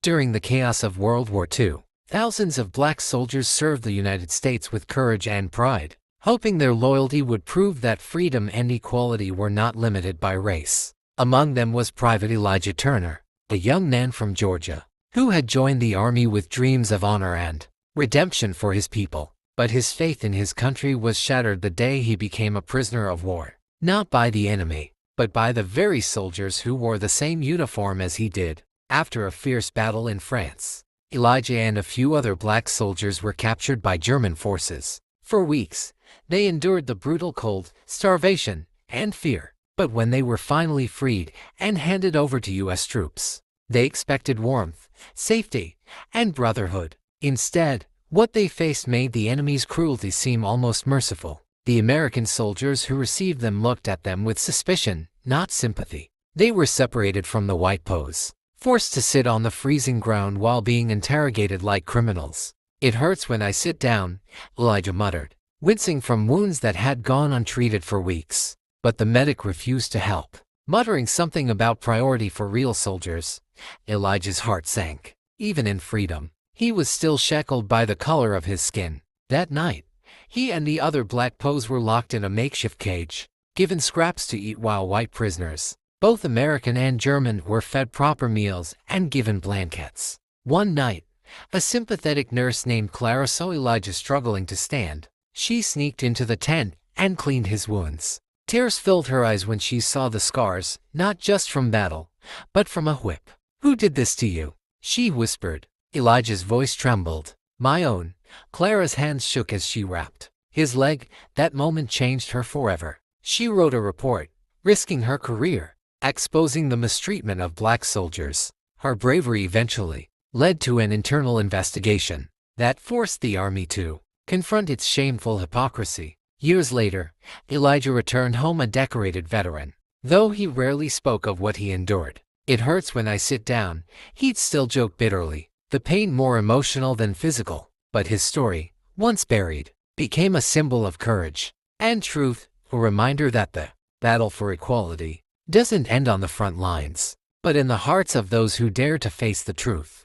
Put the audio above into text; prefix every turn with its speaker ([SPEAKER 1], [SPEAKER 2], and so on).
[SPEAKER 1] During the chaos of World War II, thousands of black soldiers served the United States with courage and pride, hoping their loyalty would prove that freedom and equality were not limited by race. Among them was Private Elijah Turner, a young man from Georgia, who had joined the Army with dreams of honor and redemption for his people. But his faith in his country was shattered the day he became a prisoner of war, not by the enemy, but by the very soldiers who wore the same uniform as he did. After a fierce battle in France, Elijah and a few other black soldiers were captured by German forces. For weeks, they endured the brutal cold, starvation, and fear. But when they were finally freed and handed over to U.S. troops, they expected warmth, safety, and brotherhood. Instead, what they faced made the enemy's cruelty seem almost merciful. The American soldiers who received them looked at them with suspicion, not sympathy. They were separated from the white POWs, forced to sit on the freezing ground while being interrogated like criminals. "It hurts when I sit down," Elijah muttered, wincing from wounds that had gone untreated for weeks. But the medic refused to help. Muttering something about priority for real soldiers, Elijah's heart sank. Even in freedom, he was still shackled by the color of his skin. That night, he and the other black POWs were locked in a makeshift cage, given scraps to eat while white prisoners, both American and German, were fed proper meals and given blankets. One night, a sympathetic nurse named Clara saw Elijah struggling to stand. She sneaked into the tent and cleaned his wounds. Tears filled her eyes when she saw the scars, not just from battle, but from a whip. "Who did this to you?" she whispered. Elijah's voice trembled. "My own." Clara's hands shook as she rapped his leg. That moment changed her forever. She wrote a report, risking her career, exposing the mistreatment of black soldiers. Her bravery eventually led to an internal investigation that forced the Army to confront its shameful hypocrisy. Years later, Elijah returned home a decorated veteran. Though he rarely spoke of what he endured, "It hurts when I sit down," he'd still joke bitterly, the pain more emotional than physical. But his story, once buried, became a symbol of courage and truth, a reminder that the battle for equality doesn't end on the front lines, but in the hearts of those who dare to face the truth.